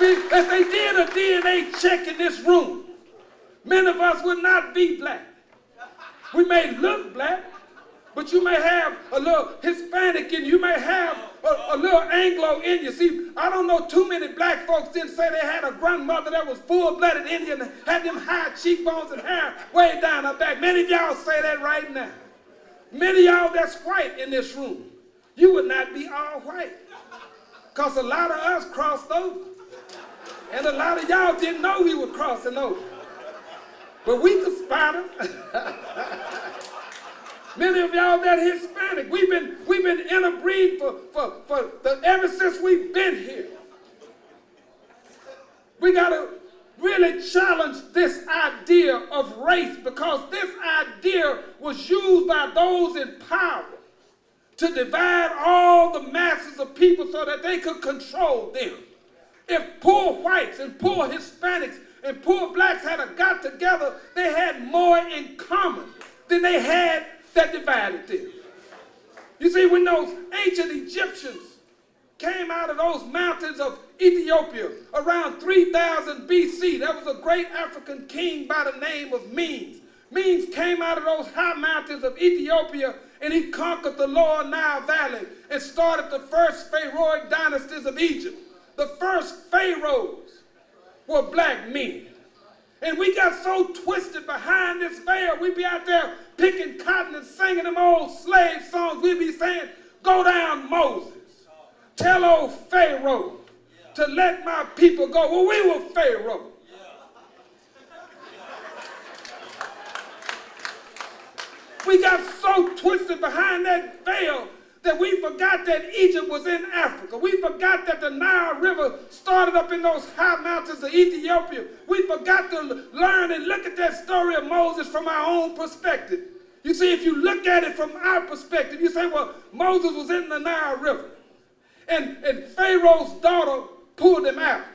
See, if they did a DNA check in this room, many of us would not be black. We may look black, but you may have a little Hispanic in you. You may have a little Anglo in you. See, I don't know too many black folks didn't say they had a grandmother that was full-blooded Indian and had them high cheekbones and hair way down her back. Many of y'all say that right now. Many of y'all that's white in this room, you would not be all white. Because a lot of us crossed over. And a lot of y'all didn't know we were crossing over. But we could spot them. Many of y'all that Hispanic, we've been interbreed ever since we've been here. We got to really challenge this idea of race, because this idea was used by those in power to divide all the masses of people so that they could control them. If poor whites and poor Hispanics and poor blacks had got together, they had more in common than they had that divided them. You see, when those ancient Egyptians came out of those mountains of Ethiopia around 3000 BC, there was a great African king by the name of Menes. Menes came out of those high mountains of Ethiopia, and he conquered the lower Nile Valley and started the first pharaohic dynasties of Egypt. The first pharaohs were black men. And we got so twisted behind this veil, we'd be out there picking cotton and singing them old slave songs. We'd be saying, go down, Moses. Tell old Pharaoh to let my people go. Well, we were Pharaoh. We got so twisted behind that veil that we forgot that Egypt was in Africa. We forgot that the Nile River started up in those high mountains of Ethiopia. We forgot to learn and look at that story of Moses from our own perspective. You see, if you look at it from our perspective, you say, well, Moses was in the Nile River, and Pharaoh's daughter pulled him out.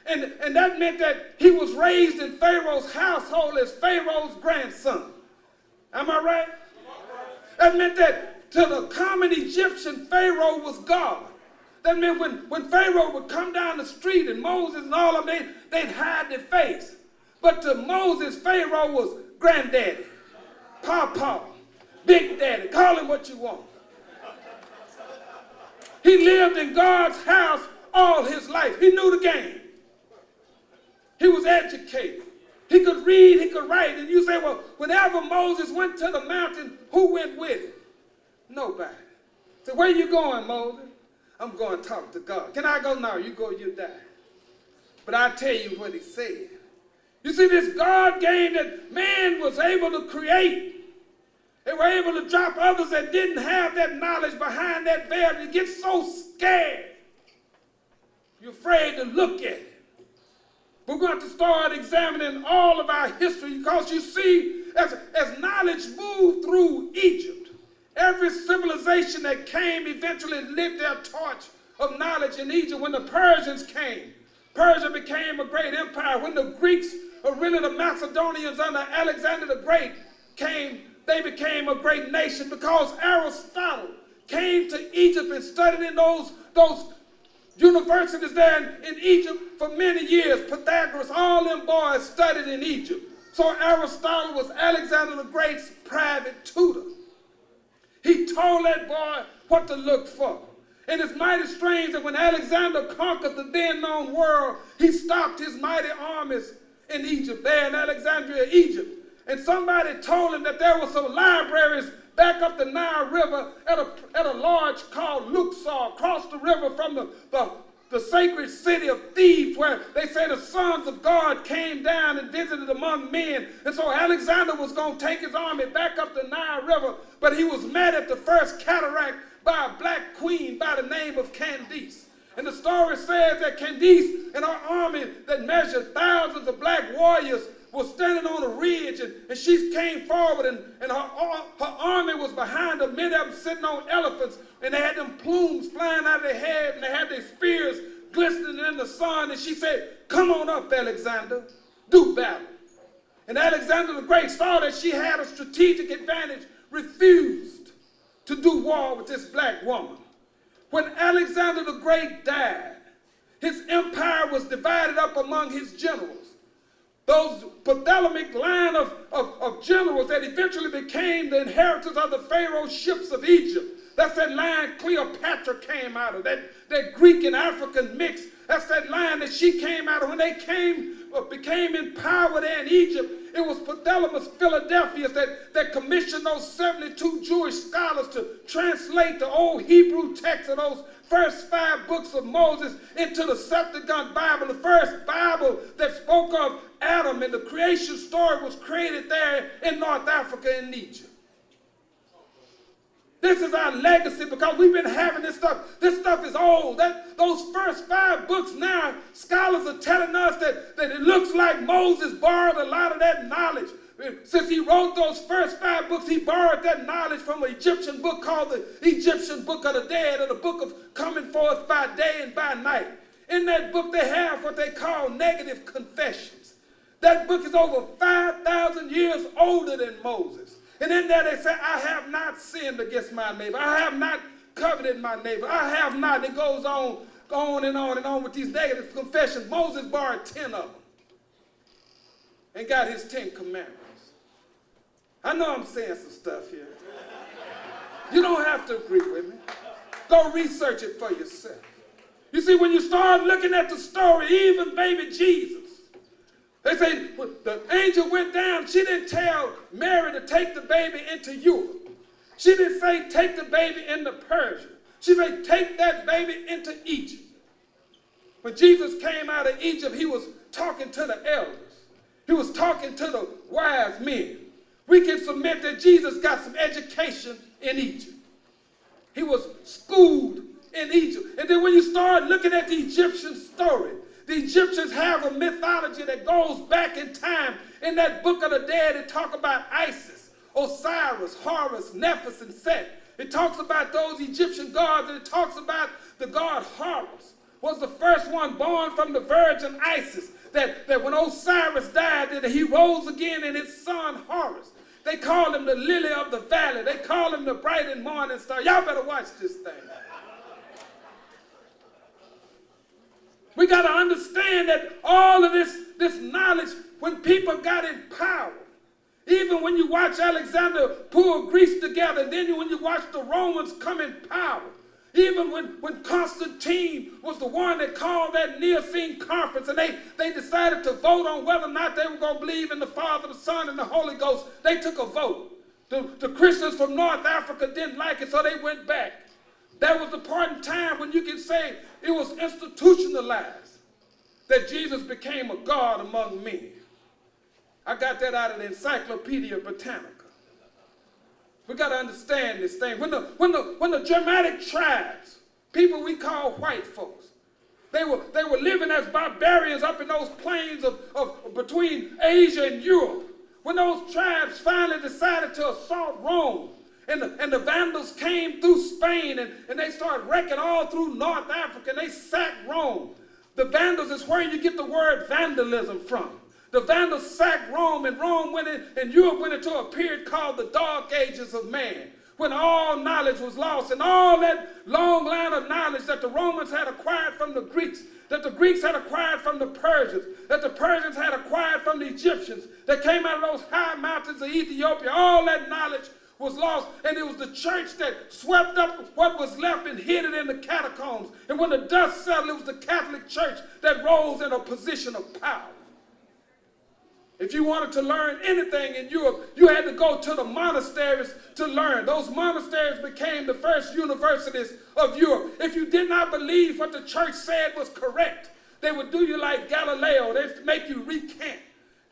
And that meant that he was raised in Pharaoh's household as Pharaoh's grandson. Am I right? That meant that to the common Egyptian, Pharaoh was God. That meant when Pharaoh would come down the street and Moses and all of them, they'd hide their face. But to Moses, Pharaoh was granddaddy, pawpaw, big daddy, call him what you want. He lived in God's house all his life. He knew the game. He was educated. He could read, he could write. And you say, well, whenever Moses went to the mountain, who went with him? Nobody. So where you going, Moses? I'm going to talk to God. Can I go? No, you go, you die. But I'll tell you what he said. You see, this God game that man was able to create. They were able to drop others that didn't have that knowledge behind that veil. You get so scared. You're afraid to look at it. We're going to start examining all of our history, because you see, as knowledge moved through Egypt, every civilization that came eventually lit their torch of knowledge in Egypt. When the Persians came, Persia became a great empire. When the Greeks, or really the Macedonians under Alexander the Great came, they became a great nation, because Aristotle came to Egypt and studied in those universities there in Egypt for many years. Pythagoras, all them boys studied in Egypt. So Aristotle was Alexander the Great's private tutor. He told that boy what to look for. And it's mighty strange that when Alexander conquered the then known world, he stopped his mighty armies in Egypt, there in Alexandria, Egypt. And somebody told him that there were some libraries back up the Nile River at a lodge called Luxor, across the river from the sacred city of Thebes, where they say the sons of God came down and visited among men. And so Alexander was going to take his army back up the Nile River, but he was met at the first cataract by a black queen by the name of Candace. And the story says that Candace and her army that measured thousands of black warriors was standing on a ridge, and she came forward, and her army was behind her, many of them sitting on elephants, and they had them plumes flying out of their head, and they had their spears glistening in the sun. And she said, come on up, Alexander, do battle. And Alexander the Great saw that she had a strategic advantage, refused to do war with this black woman. When Alexander the Great died, His empire was divided up among his generals. Those Ptolemaic line of generals that eventually became the inheritors of the Pharaoh's ships of Egypt. That's that line Cleopatra came out of, that Greek and African mix. That's that line that she came out of. When they became in power there in Egypt, it was Ptolemais Philadelphus that commissioned those 72 Jewish scholars to translate the old Hebrew text of those first 5 books of Moses into the Septuagint Bible, the first Bible that spoke of Adam, and the creation story was created there in North Africa and Egypt. This is our legacy because we've been having this stuff. This stuff is old. Those first 5 books now, scholars are telling us that it looks like Moses borrowed a lot of that knowledge. Since he wrote those first 5 books, he borrowed that knowledge from an Egyptian book called the Egyptian Book of the Dead, or the Book of Coming Forth by Day and by Night. In that book, they have what they call negative confessions. That book is over 5,000 years older than Moses. And in there they say, I have not sinned against my neighbor. I have not coveted my neighbor. I have not. It goes on and on and on with these negative confessions. Moses borrowed 10 of them and got his 10 commandments. I know I'm saying some stuff here. You don't have to agree with me. Go research it for yourself. You see, when you start looking at the story, even baby Jesus, they say the angel went down. She didn't tell Mary to take the baby into Europe. She didn't say take the baby into Persia. She said take that baby into Egypt. When Jesus came out of Egypt, he was talking to the elders. He was talking to the wise men. We can submit that Jesus got some education in Egypt. He was schooled in Egypt. And then when you start looking at the Egyptian story, the Egyptians have a mythology that goes back in time. In that Book of the Dead, it talks about Isis, Osiris, Horus, Nephthys, and Set. It talks about those Egyptian gods, and it talks about the god Horus was the first one born from the virgin Isis. That when Osiris died, that he rose again in his son Horus. They call him the lily of the valley. They call him the bright and morning star. Y'all better watch this thing. We got to understand that all of this knowledge, when people got in power, even when you watch Alexander pull Greece together, and then when you watch the Romans come in power, even when Constantine was the one that called that Nicene conference, and they decided to vote on whether or not they were going to believe in the Father, the Son, and the Holy Ghost, they took a vote. The Christians from North Africa didn't like it, so they went back. That was the point in time when you can say it was institutionalized, that Jesus became a God among men. I got that out of the Encyclopedia Britannica. We got to understand this thing. When the Germanic tribes, people we call white folks, they were living as barbarians up in those plains of between Asia and Europe. When those tribes finally decided to assault Rome, and the Vandals came through Spain, and they started wrecking all through North Africa, and they sacked Rome. The Vandals is where you get the word vandalism from. The Vandals sacked Rome, and Rome went in, and Europe went into a period called the Dark Ages of man, when all knowledge was lost, and all that long line of knowledge that the Romans had acquired from the Greeks, that the Greeks had acquired from the Persians, that the Persians had acquired from the Egyptians, that came out of those high mountains of Ethiopia, all that knowledge was lost, and it was the church that swept up what was left and hid it in the catacombs. And when the dust settled, it was the Catholic Church that rose in a position of power. If you wanted to learn anything in Europe, you had to go to the monasteries to learn. Those monasteries became the first universities of Europe. If you did not believe what the church said was correct, they would do you like Galileo. They'd make you recant.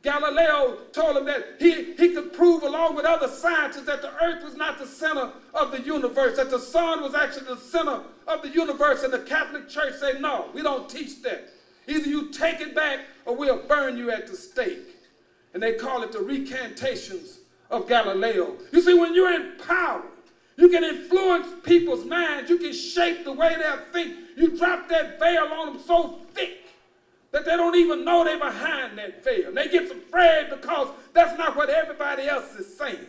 Galileo told him that he could prove, along with other scientists, that the earth was not the center of the universe, that the sun was actually the center of the universe. And the Catholic Church said, no, we don't teach that. Either you take it back or we'll burn you at the stake. And they call it the recantations of Galileo. You see, when you're in power, you can influence people's minds. You can shape the way they think. You drop that veil on them so thick that they don't even know they're behind that veil. And they get afraid because that's not what everybody else is saying.